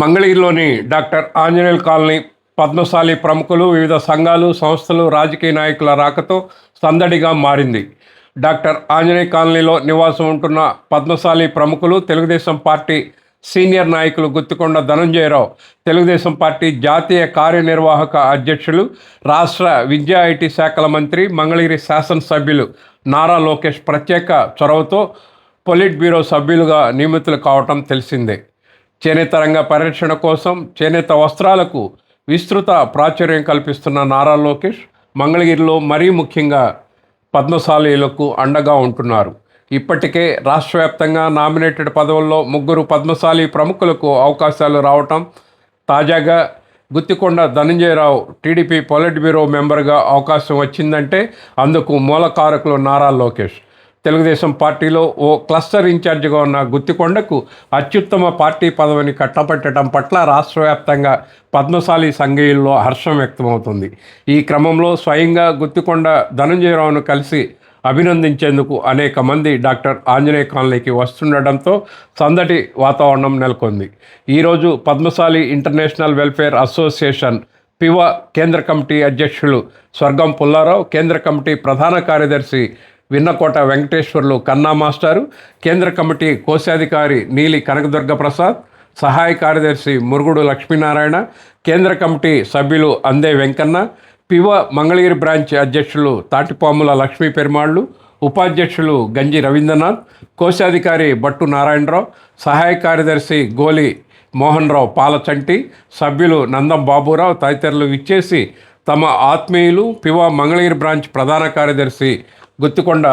మంగళగిరిలోని doctor ఆంజనేయుల colony Padmashali ప్రముఖులు, వివిధ సంఘాలు, సంస్థలు, రాజకీయ నాయకుల రాకతో సందడిగా మారింది. డాక్టర్ ఆంజనేయ కాలనీలో నివాసం ఉంటున్న పద్మశాలి ప్రముఖులు, తెలుగుదేశం పార్టీ సీనియర్ నాయకులు గుత్తికొండ ధనంజయరావు, తెలుగుదేశం పార్టీ జాతీయ కార్యనిర్వాహక అధ్యక్షులు, రాష్ట్ర విద్యా ఐటీ శాఖల మంత్రి, మంగళగిరి శాసనసభ్యులు నారా లోకేష్ ప్రత్యేక చొరవతో పొలిట్ బ్యూరో సభ్యులుగా నియమితులు కావటం తెలిసిందే. చేనేత రంగ పరిరక్షణ కోసం చేనేత వస్త్రాలకు విస్తృత ప్రాచుర్యం కల్పిస్తున్న నారా లోకేష్ మంగళగిరిలో మరీ ముఖ్యంగా పద్మశాలీలకు అండగా ఉంటున్నారు. ఇప్పటికే రాష్ట్ర వ్యాప్తంగా నామినేటెడ్ పదవుల్లో 3 పద్మశాలి ప్రముఖులకు అవకాశాలు రావటం, తాజాగా Guttikonda Dhananjaya Rao TDP politburo మెంబర్గా అవకాశం వచ్చిందంటే అందుకు మూలకారకులు నారా లోకేష్. తెలుగుదేశం పార్టీలో ఓ క్లస్టర్ ఇన్ఛార్జిగా ఉన్న గుత్తికొండకు అత్యుత్తమ పార్టీ పదవిని కట్టబెట్టడం పట్ల రాష్ట్ర వ్యాప్తంగా పద్మశాలి సంఘీయుల్లో హర్షం వ్యక్తమవుతుంది. ఈ క్రమంలో స్వయంగా గుత్తికొండ ధనంజయరావును కలిసి అభినందించేందుకు అనేక మంది డాక్టర్ ఆంజనేయ కాలనీకి వస్తుండటంతో సందడి వాతావరణం నెలకొంది. ఈరోజు పద్మశాలి ఇంటర్నేషనల్ వెల్ఫేర్ అసోసియేషన్ పివ కేంద్ర కమిటీ అధ్యక్షులు స్వర్గం పుల్లారావు, కేంద్ర కమిటీ ప్రధాన కార్యదర్శి విన్నకోట వెంకటేశ్వర్లు కన్నా మాస్టారు, కేంద్ర కమిటీ కోశాధికారి నీలి కనకదుర్గ ప్రసాద్, సహాయ కార్యదర్శి మురుగుడు లక్ష్మీనారాయణ, కేంద్ర కమిటీ సభ్యులు అందే వెంకన్న, పివ మంగళగిరి బ్రాంచ్ అధ్యక్షులు తాటిపాముల లక్ష్మీ పెరుమాళ్ళు, ఉపాధ్యక్షులు గంజి రవీంద్రనాథ్, కోశాధికారి బట్టు నారాయణరావు, సహాయ కార్యదర్శి గోలి మోహన్ రావు పాలచంటి, సభ్యులు నందం బాబురావు తదితరులు ఇచ్చేసి తమ ఆత్మీయులు పివ మంగళగిరి బ్రాంచ్ ప్రధాన కార్యదర్శి గుత్తికొండ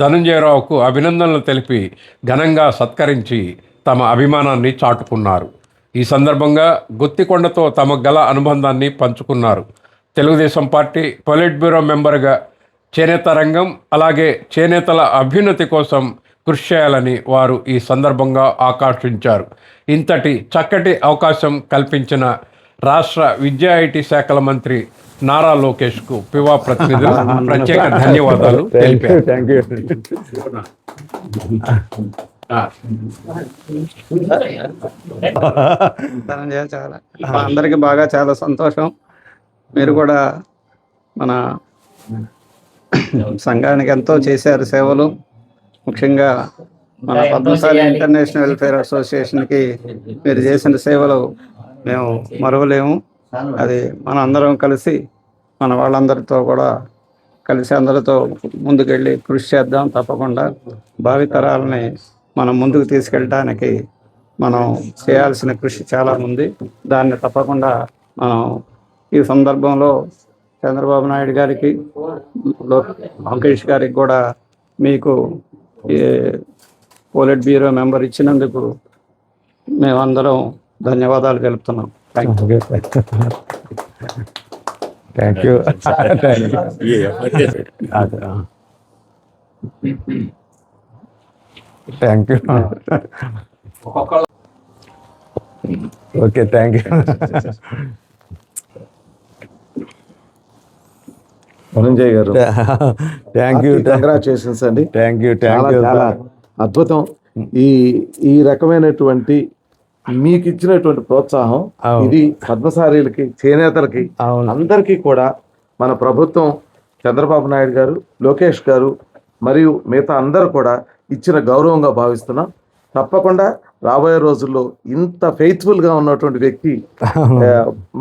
ధనంజయరావుకు అభినందనలు తెలిపి ఘనంగా సత్కరించి తమ అభిమానాన్ని చాటుకున్నారు. ఈ సందర్భంగా గుత్తికొండతో తమ గల అనుబంధాన్ని పంచుకున్నారు. తెలుగుదేశం పార్టీ పొలిట్ బ్యూరో మెంబర్గా చేనేత రంగం అలాగే చేనేతల అభ్యున్నతి కోసం కృషి చేయాలని వారు ఈ సందర్భంగా ఆకాంక్షించారు. ఇంతటి చక్కటి అవకాశం కల్పించిన రాష్ట్ర విద్యా ఐటీ శాఖల మంత్రి నారా లోకేష్కు పివా ప్రతినిధులు ప్రత్యేక ధన్యవాదాలు తెలిపారు. అందరికి బాగా చాలా సంతోషం. మీరు కూడా మన సంఘానికి ఎంతో చేశారు సేవలు. ముఖ్యంగా మన పద్మశాలి ఇంటర్నేషనల్ వెల్ఫేర్ అసోసియేషన్కి మీరు చేసిన సేవలు మేము మరువలేము. అది మన అందరం కలిసి మన వాళ్ళందరితో కూడా కలిసి అందరితో ముందుకెళ్ళి కృషి చేద్దాం. తప్పకుండా భావితరాలని మనం ముందుకు తీసుకెళ్ళడానికి మనం చేయాల్సిన కృషి చాలా ఉంది. దాన్ని తప్పకుండా మనం ఈ సందర్భంలో చంద్రబాబు నాయుడు గారికి, లోకేష్ గారికి కూడా మీకు ఈ పొలిట్ బ్యూరో మెంబర్ ఇచ్చినందుకు మేమందరం ధన్యవాదాలు తెలుపుతున్నాం. Thank you. Thank you. Thank you. Okay, thank you. Dhananjay గారు, థ్యాంక్ యూ. కంగ్రాచులేషన్స్ అండి. Thank you. Thank you. చాలా అద్భుతం. ఈ రకమైనటువంటి మీకు ఇచ్చినటువంటి ప్రోత్సాహం ఇది పద్మశాలీలకి, చేనేతలకి, అందరికీ కూడా మన ప్రభుత్వం, చంద్రబాబు నాయుడు గారు, లోకేష్ గారు మరియు మిగతా అందరూ కూడా ఇచ్చిన గౌరవంగా భావిస్తున్నాం. తప్పకుండా రాబోయే రోజుల్లో ఇంత ఫెయిత్ఫుల్గా ఉన్నటువంటి వ్యక్తి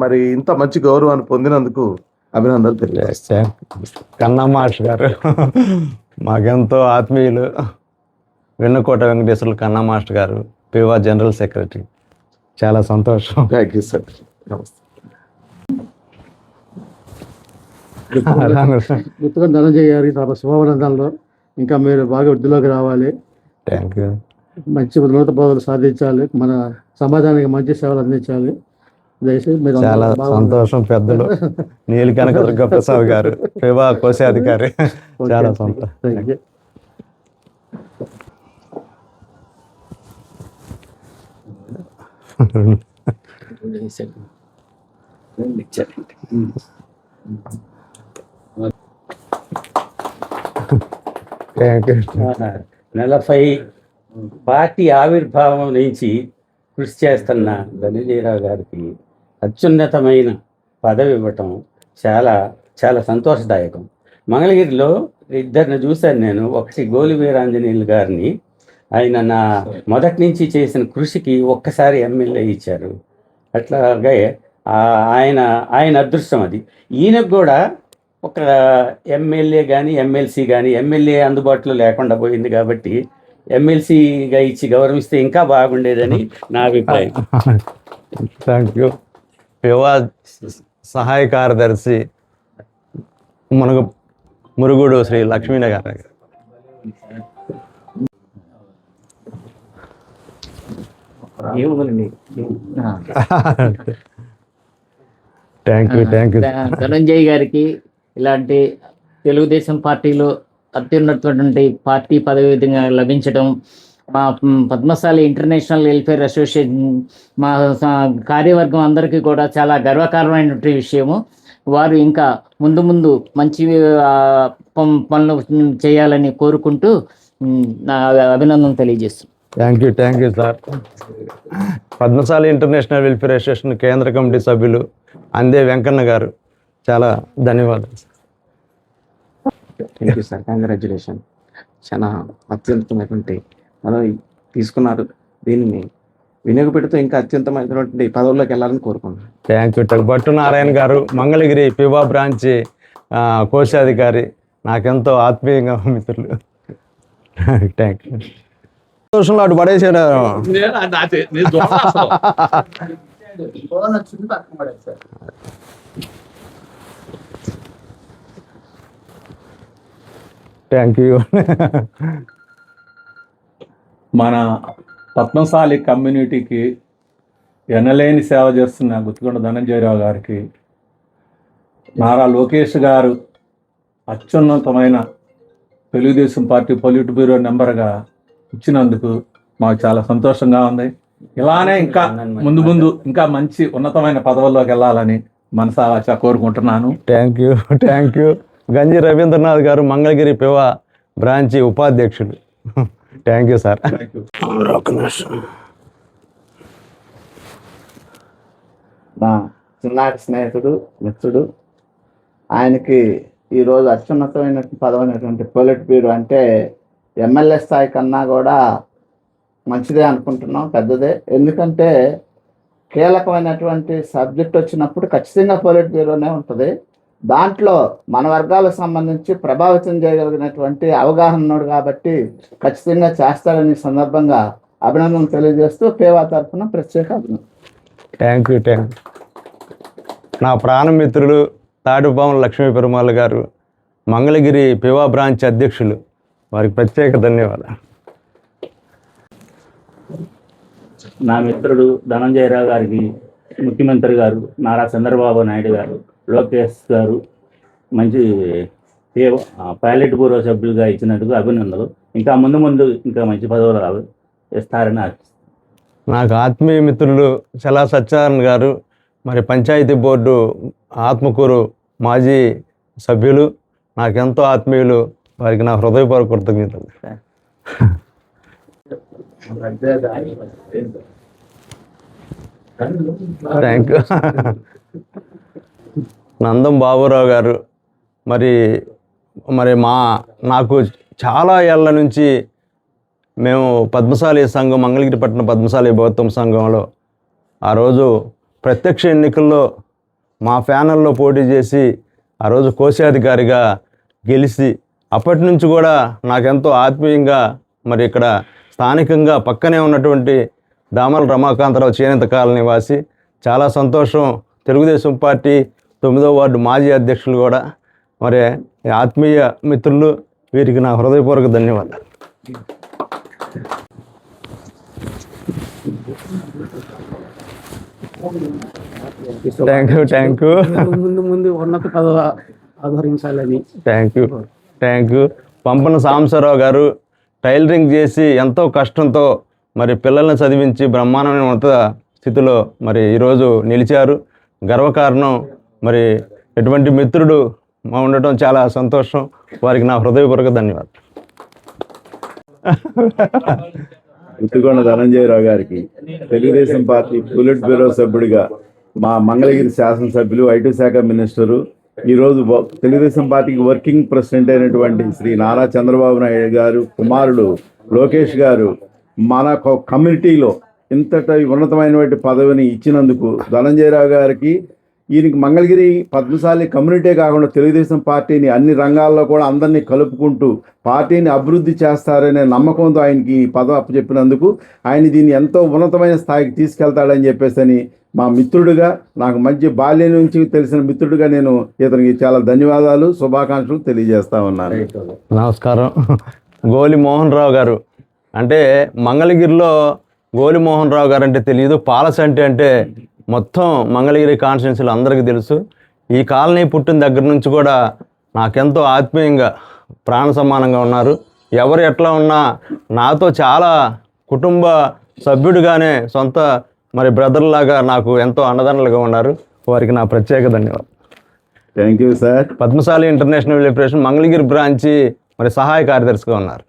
మరి ఇంత మంచి గౌరవాన్ని పొందినందుకు అభినందనలు తెలియజేస్తాను. కన్నా మాస్టర్ గారు మాకెంతో ఆత్మీయులు. వెన్నకోట వెంకటేశ్వర్లు కన్నా మాస్టర్ గారు, పివా జనరల్ సెక్రటరీ. చాలా సంతోషం. Thank you sir. నమస్తే. గుత్తికొండ ధనంజయ్ గారికి చాలా శుభాభినందనలు. ఇంకా మీరు బాగా వృద్ధిలోకి రావాలి. Thank you. మంచి ఉన్నత పదవులు సాధించాలి, మన సమాజానికి మంచి సేవలు అందించాలి. చాలా సంతోషం. పెద్దలు నీలి కనకదుర్గ ప్రసాద్ గారు, పివా కోశాధికారి. చాలా సంతోషం. నలభై పార్టీ ఆవిర్భావం నుంచి కృషి చేస్తున్న ధనంజయరావు గారికి అత్యున్నతమైన పదవి ఇవ్వటం చాలా చాలా సంతోషదాయకం. మంగళగిరిలో ఇద్దరిని చూశాను నేను. ఒకటి గోలి వీరాంజనేయులు గారిని, ఆయన నా మొదటి నుంచి చేసిన కృషికి ఒక్కసారి ఎమ్మెల్యే ఇచ్చారు. అట్లాగే ఆయన అదృష్టం అది. ఈయనకు కూడా ఒక ఎమ్మెల్యే కానీ ఎమ్మెల్సీ కానీ, ఎమ్మెల్యే అందుబాటులో లేకుండా పోయింది కాబట్టి ఎమ్మెల్సీగా ఇచ్చి గౌరవిస్తే ఇంకా బాగుండేదని నా అభిప్రాయం. Thank you. పివా సహాయ కార్యదర్శి మురుగుడు శ్రీ లక్ష్మీనగర్ గారు. Thank you. ధనంజయ్ గారికి ఇలాంటి తెలుగుదేశం పార్టీలో అత్యున్నతమైనటువంటి పార్టీ పదవి లభించడం, మా పద్మశాలి ఇంటర్నేషనల్ వెల్ఫేర్ అసోసియేషన్ మా కార్యవర్గం అందరికీ కూడా చాలా గర్వకారణమైనటువంటి విషయము. వారు ఇంకా ముందు ముందు మంచి పనులు చేయాలని కోరుకుంటూ నా అభినందనలు తెలియజేస్తున్నాను. Thank you sir. Padmashali international welfare association కేంద్ర కమిటీ సభ్యులు అందే వెంకన్న గారు, చాలా ధన్యవాదాలు sir. Thank you sir. Congratulation. చాలా అత్యున్నతమైనటువంటి పదవి తీసుకున్నారు. దీనిని వినియోగపెడుతూ ఇంకా అత్యున్నతమైనటువంటి పదవుల్లోకి వెళ్ళాలని కోరుకుంటున్నాను. Thank you. భట్టు నారాయణ గారు, మంగళగిరి పివా బ్రాంచ్ కోశాధికారి, నాకెంతో ఆత్మీయంగా మిత్రులు. Thank you. సంతోషంలో అటు పడేసాడు. Thank you. మన పద్మశాలి కమ్యూనిటీకి ఎనలేని సేవ చేస్తున్న గుత్తికొండ ధనంజయరావు గారికి నారా లోకేష్ గారు అత్యున్నతమైన తెలుగుదేశం పార్టీ పొలిట్ బ్యూరో మెంబర్గా ఇచ్చినందుకు మాకు చాలా సంతోషంగా ఉంది. ఇలానే ఇంకా ముందు ఇంకా మంచి ఉన్నతమైన పదవుల్లోకి వెళ్ళాలని మనసారా కోరుకుంటున్నాను. Thank you. గంజి రవీంద్రనాథ్ గారు, మంగళగిరి పివా బ్రాంచి ఉపాధ్యక్షులు. Thank you sir. నా చిన్నాటి స్నేహితుడు, మిత్రుడు, ఆయనకి ఈరోజు అత్యున్నతమైన పదమైనటువంటి పొలిట్ బ్యూరో అంటే ఎమ్మెల్యే స్థాయి కన్నా కూడా మంచిదే అనుకుంటున్నాం, పెద్దదే. ఎందుకంటే కీలకమైనటువంటి సబ్జెక్ట్ వచ్చినప్పుడు ఖచ్చితంగా పొలిట్ బ్యూరోనే ఉంటుంది. దాంట్లో మన వర్గాలకు సంబంధించి ప్రభావితం చేయగలిగినటువంటి అవగాహన ఉన్నాడు కాబట్టి ఖచ్చితంగా చేస్తారని సందర్భంగా అభినందనలు తెలియజేస్తూ పేవా తరఫున ప్రత్యేక అభినందనలు. Thank you. నా ప్రాణమిత్రులు తాడుపాముల లక్ష్మీ పెరుమాళ్ గారు, మంగళగిరి పివా బ్రాంచ్ అధ్యక్షులు, వారికి ప్రత్యేక ధన్యవాదాలు. నా మిత్రుడు ధనంజయరావు గారికి ముఖ్యమంత్రి గారు నారా చంద్రబాబు నాయుడు గారు, లోకేష్ గారు మంచి పైలట్ బ్యూరో సభ్యులుగా ఇచ్చినందుకు అభినందనలు. ఇంకా ముందు ఇంకా మంచి పదవులు ఇస్తారని ఆశిస్తున్నాను. నాకు ఆత్మీయ మిత్రులు చలా సత్యనారాయణ గారు, మరి పంచాయతీ బోర్డు ఆత్మకూరు మాజీ సభ్యులు, నాకెంతో ఆత్మీయులు, వారికి నా హృదయపూర్వక కృతజ్ఞతలు. Thank you. నందం బాబురావు గారు, మరి నాకు చాలా ఏళ్ళ నుంచి మేము పద్మశాలి సంఘం, మంగళగిరి పట్టణ పద్మశాలి భవత్వం సంఘంలో ఆ రోజు ప్రత్యక్ష ఎన్నికల్లో మా ప్యానల్లో పోటీ చేసి ఆ రోజు కోశాధికారిగా గెలిచి అప్పటి నుంచి కూడా నాకెంతో ఆత్మీయంగా, మరి ఇక్కడ స్థానికంగా పక్కనే ఉన్నటువంటి దామల రమాకాంతరావు చేనేత కాలనీ వాసి, చాలా సంతోషం. తెలుగుదేశం పార్టీ 9వ వార్డు మాజీ అధ్యక్షులు కూడా, మరి ఆత్మీయ మిత్రులు, వీరికి నా హృదయపూర్వక ధన్యవాదాలు. Thank you. ముందు ఉన్నత పదవి ఆదరించాలని. Thank you. పంపన సాంబశివరావు గారు, టైలరింగ్ చేసి ఎంతో కష్టంతో మరి పిల్లల్ని చదివించి బ్రహ్మాండమైన ఉన్నత స్థితిలో మరి ఈరోజు నిలిచారు. గర్వకారణం. మరి ఎటువంటి మిత్రుడు ఉండటం చాలా సంతోషం. వారికి నా హృదయపూర్వక ధన్యవాదాలు. గుత్తికొండ ధనంజయరావు గారికి తెలుగుదేశం పార్టీ పొలిట్ బ్యూరో సభ్యుడిగా మా మంగళగిరి శాసనసభ్యులు ఐటీ శాఖ మినిస్టరు ఈరోజు తెలుగుదేశం పార్టీకి వర్కింగ్ ప్రెసిడెంట్ అయినటువంటి శ్రీ నారా చంద్రబాబు నాయుడు గారు కుమారుడు లోకేష్ గారు మన కమ్యూనిటీలో ఇంతటి ఉన్నతమైనటువంటి పదవిని ఇచ్చినందుకు ధనంజయరావు గారికి ఈయనకి మంగళగిరి పద్మశాలి కమ్యూనిటీ కాకుండా తెలుగుదేశం పార్టీని అన్ని రంగాల్లో కూడా అందరినీ కలుపుకుంటూ పార్టీని అభివృద్ధి చేస్తారనే నమ్మకంతో ఆయనకి ఈ పదవి అప్పచెప్పినందుకు ఆయన దీన్ని ఎంతో ఉన్నతమైన స్థాయికి తీసుకెళ్తాడని చెప్పేసి మా మిత్రుడిగా నాకు మంచి బాల్యం నుంచి తెలిసిన మిత్రుడిగా నేను ఇతనికి చాలా ధన్యవాదాలు శుభాకాంక్షలు తెలియజేస్తా ఉన్నాను. నమస్కారం. గోలి మోహన్ రావు గారు అంటే మంగళగిరిలో గోలి మోహన్ రావు గారు అంటే తెలియదు, పాలసంటి అంటే మొత్తం మంగళగిరి కాన్స్టిట్యున్సీలో అందరికీ తెలుసు. ఈ కాలనీ పుట్టిన దగ్గర నుంచి కూడా నాకెంతో ఆత్మీయంగా ప్రాణ సమానంగా ఉన్నారు. ఎవరు ఎట్లా ఉన్నా నాతో చాలా కుటుంబ సభ్యుడిగానే సొంత మరి బ్రదర్ లాగా నాకు ఎంతో అండదండలుగా ఉన్నారు. వారికి నా ప్రత్యేక ధన్యవాదాలు. Thank you sir. Padmashali international welfare Mangalagiri branch మరి సహాయ కార్యదర్శిగా ఉన్నారు.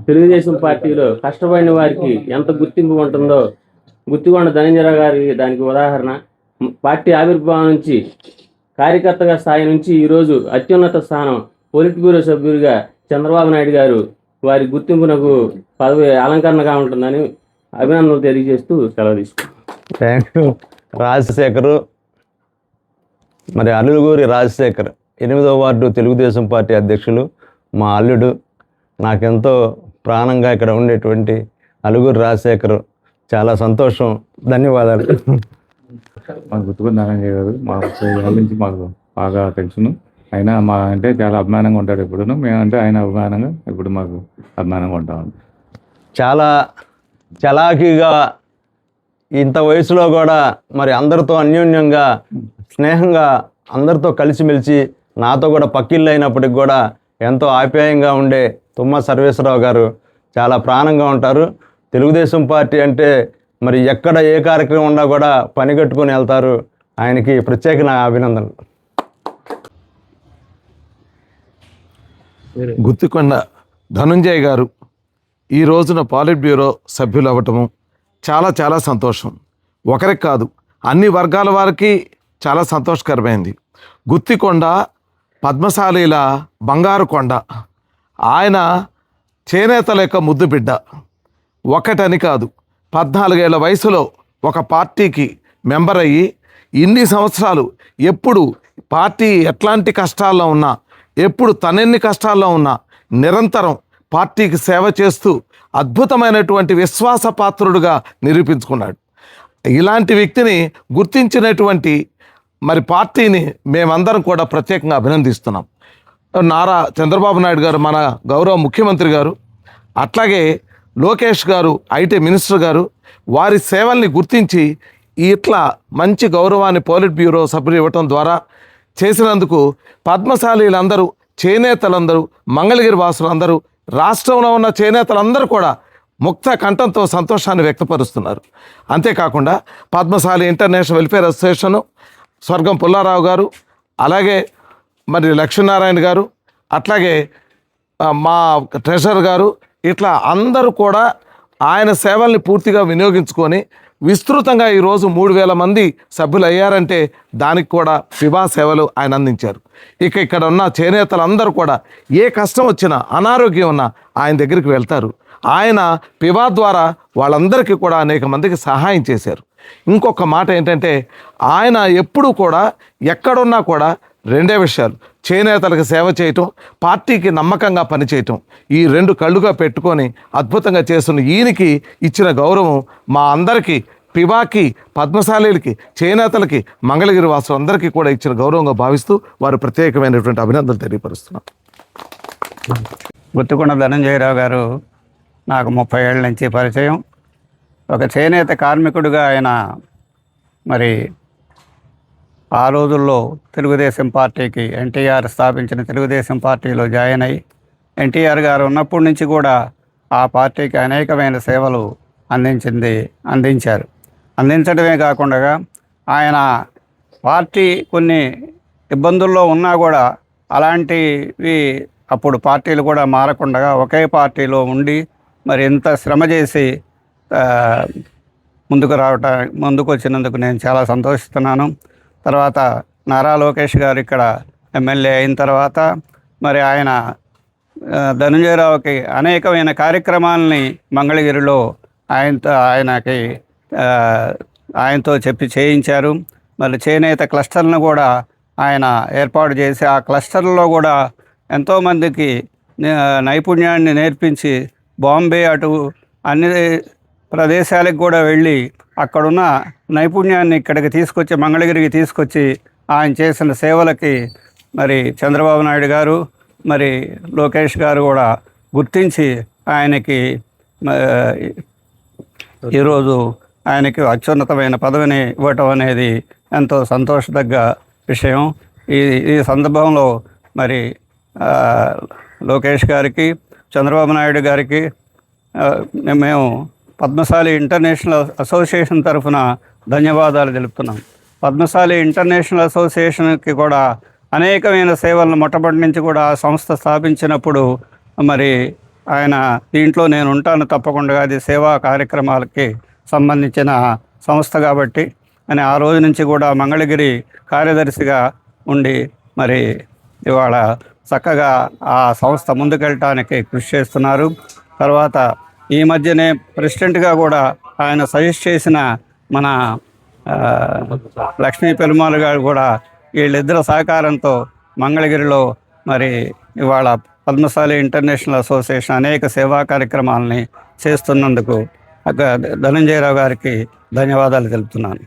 తెలుగుదేశం పార్టీలో కష్టపడిన వారికి ఎంత గుర్తింపు ఉంటుందో గుత్తికొండ ధనంజయరావు గారి దానికి ఉదాహరణ. పార్టీ ఆవిర్భావం నుంచి కార్యకర్తగా స్థాయి నుంచి ఈరోజు అత్యున్నత స్థానం పొలిట్ బ్యూరో సభ్యుడిగా చంద్రబాబు నాయుడు గారు వారి గుర్తింపునకు పదవి అలంకరణగా ఉంటుందని అభినందనలు తెలియజేస్తూ సెలవు తీసుకుంటాం. Thank you. రాజశేఖరు మరి అల్లుగురి రాజశేఖర్ 8వ వార్డు తెలుగుదేశం పార్టీ అధ్యక్షులు, మా అల్లుడు, నాకెంతో ప్రాణంగా ఇక్కడ ఉండేటువంటి అలుగురు రాజశేఖర్, చాలా సంతోషం. ధన్యవాదాలు. మా గుర్తుకున్న నారాయణ గారు మా వాళ్ళ నుంచి మాకు బాగా తెలుసును. ఆయన మా అంటే చాలా అభిమానంగా ఉంటాడు ఎప్పుడును. మేమంటే ఆయన అభిమానంగా ఇప్పుడు మాకు అభిమానంగా ఉంటాం. చాలా చలాకీగా ఇంత వయసులో కూడా మరి అందరితో అన్యోన్యంగా స్నేహంగా అందరితో కలిసిమెలిసి నాతో కూడా పక్కిళ్ళు అయినప్పటికి కూడా ఎంతో ఆప్యాయంగా ఉండే తుమ్మ సర్వేశ్వరరావు గారు చాలా ప్రాణంగా ఉంటారు. తెలుగుదేశం పార్టీ అంటే మరి ఎక్కడ ఏ కార్యక్రమం ఉన్నా కూడా పని కట్టుకొని వెళ్తారు. ఆయనకి ప్రత్యేక నా అభినందనలు. గుత్తికొండ ధనంజయ్ గారు ఈ రోజున పాలిట్ బ్యూరో సభ్యులు అవ్వటము చాలా చాలా సంతోషం. ఒకరికి కాదు, అన్ని వర్గాల వారికి చాలా సంతోషకరమైంది. గుత్తికొండ పద్మశాలీల బంగారు కొండ. ఆయన చేనేతల యొక్క ముద్దు బిడ్డ. ఒకటని కాదు, 14 ఏళ్ల వయసులో ఒక పార్టీకి మెంబర్ అయ్యి ఇన్ని సంవత్సరాలు ఎప్పుడు పార్టీ ఎట్లాంటి కష్టాల్లో ఉన్నా, ఎప్పుడు తనెన్ని కష్టాల్లో ఉన్నా నిరంతరం పార్టీకి సేవ చేస్తూ అద్భుతమైనటువంటి విశ్వాసపాత్రుడుగా నిరూపించుకున్నాడు. ఇలాంటి వ్యక్తిని గుర్తించినటువంటి మరి పార్టీని మేమందరం కూడా ప్రత్యేకంగా అభినందిస్తున్నాం. నారా చంద్రబాబు నాయుడు గారు, మన గౌరవ ముఖ్యమంత్రి గారు, అట్లాగే లోకేష్ గారు, ఐటీ మినిస్టర్ గారు, వారి సేవల్ని గుర్తించి ఇట్లా మంచి గౌరవాన్ని పోలిట్ బ్యూరో సభ్యులు ఇవ్వటం ద్వారా చేసినందుకు పద్మశాలీలందరూ, చేనేతలందరూ, మంగళగిరి వాసులందరూ, రాష్ట్రంలో ఉన్న చేనేతలందరూ కూడా ముక్త కంఠంతో సంతోషాన్ని వ్యక్తపరుస్తున్నారు. అంతేకాకుండా పద్మశాలి ఇంటర్నేషనల్ వెల్ఫేర్ అసోసియేషను, స్వర్గం పుల్లారావు గారు, అలాగే మరి లక్ష్మీనారాయణ గారు, అట్లాగే మా ట్రెషరర్ గారు, ఇట్లా అందరూ కూడా ఆయన సేవల్ని పూర్తిగా వినియోగించుకొని విస్తృతంగా ఈరోజు 3000 మంది సభ్యులు అయ్యారంటే దానికి కూడా పిబా సేవలు ఆయన అందించారు. ఇక్కడ ఉన్న చేనేతలందరూ కూడా ఏ కష్టం వచ్చినా, అనారోగ్యం ఉన్నా ఆయన దగ్గరికి వెళ్తారు. ఆయన పిబా ద్వారా వాళ్ళందరికీ కూడా అనేక మందికి సహాయం చేశారు. ఇంకొక మాట ఏంటంటే, ఆయన ఎప్పుడూ కూడా ఎక్కడున్నా కూడా రెండే విషయాలు: చేనేతలకు సేవ చేయటం, పార్టీకి నమ్మకంగా పనిచేయటం. ఈ 2 కళ్ళుగా పెట్టుకొని అద్భుతంగా చేస్తున్న ఈయనకి ఇచ్చిన గౌరవం మా అందరికీ, పిబాకి, పద్మశాలీలకి, చేనేతలకి, మంగళగిరి వాసులు అందరికీ కూడా ఇచ్చిన గౌరవంగా భావిస్తూ వారు ప్రత్యేకమైనటువంటి అభినందనలు తెలియపరుస్తున్నాం. గుత్తికొండ ధనంజయరావు గారు నాకు 30 ఏళ్ళ నుంచి పరిచయం. ఒక చేనేత కార్మికుడిగా ఆయన మరి ఆ రోజుల్లో తెలుగుదేశం పార్టీకి, ఎన్టీఆర్ స్థాపించిన తెలుగుదేశం పార్టీలో జాయిన్ అయ్యి ఎన్టీఆర్ గారు ఉన్నప్పటి నుంచి కూడా ఆ పార్టీకి అనేకమైన సేవలు అందించారు. అందించడమే కాకుండా ఆయన పార్టీ కొన్ని ఇబ్బందుల్లో ఉన్నా కూడా అలాంటివి అప్పుడు పార్టీలు కూడా మారకుండా ఒకే పార్టీలో ఉండి మరి ఇంత శ్రమ చేసి ముందుకు వచ్చినందుకు నేను చాలా సంతోషిస్తున్నాను. తర్వాత నారా లోకేష్ గారు ఇక్కడ ఎమ్మెల్యే అయిన తర్వాత మరి ఆయన ధనంజయరావుకి అనేకమైన కార్యక్రమాలని మంగళగిరిలో ఆయనతో చెప్పి చేయించారు. మళ్ళీ చేనేత క్లస్టర్లను కూడా ఆయన ఏర్పాటు చేసి ఆ క్లస్టర్లో కూడా ఎంతోమందికి నైపుణ్యాన్ని నేర్పించి బాంబే అటు అన్ని ప్రదేశాలకు కూడా వెళ్ళి అక్కడున్న నైపుణ్యాన్ని ఇక్కడికి తీసుకొచ్చి మంగళగిరికి తీసుకొచ్చి ఆయన చేసిన సేవలకి మరి చంద్రబాబు నాయుడు గారు మరి లోకేష్ గారు కూడా గుర్తించి ఆయనకి ఈరోజు ఆయనకి అత్యున్నతమైన పదవిని ఇవ్వటం అనేది ఎంతో సంతోషదగ్గ విషయం. ఈ సందర్భంలో మరి లోకేష్ గారికి చంద్రబాబు నాయుడు గారికి మేము పద్మశాలి ఇంటర్నేషనల్ అసోసియేషన్ తరఫున ధన్యవాదాలు తెలుపుతున్నాం. పద్మశాలి ఇంటర్నేషనల్ అసోసియేషన్కి కూడా అనేకమైన సేవలను మొట్టమొదటి నుంచి కూడా సంస్థ స్థాపించినప్పుడు మరి ఆయన దీంట్లో నేను ఉంటాను తప్పకుండా, అది సేవా కార్యక్రమాలకి సంబంధించిన సంస్థ కాబట్టి అని ఆ రోజు నుంచి కూడా మంగళగిరి కార్యదర్శిగా ఉండి మరి ఇవాళ చక్కగా ఆ సంస్థ ముందుకెళ్ళటానికి కృషి చేస్తున్నారు. తర్వాత ఈ మధ్యనే ప్రెసిడెంట్గా కూడా ఆయన సజెస్ట్ చేసిన మన లక్ష్మీ పెరుమాళ్ గారు కూడా వీళ్ళిద్దరు సహకారంతో మంగళగిరిలో మరి ఇవాళ పద్మశాలి ఇంటర్నేషనల్ అసోసియేషన్ అనేక సేవా కార్యక్రమాలని చేస్తున్నందుకు ధనంజయరావు గారికి ధన్యవాదాలు తెలుపుతున్నాను.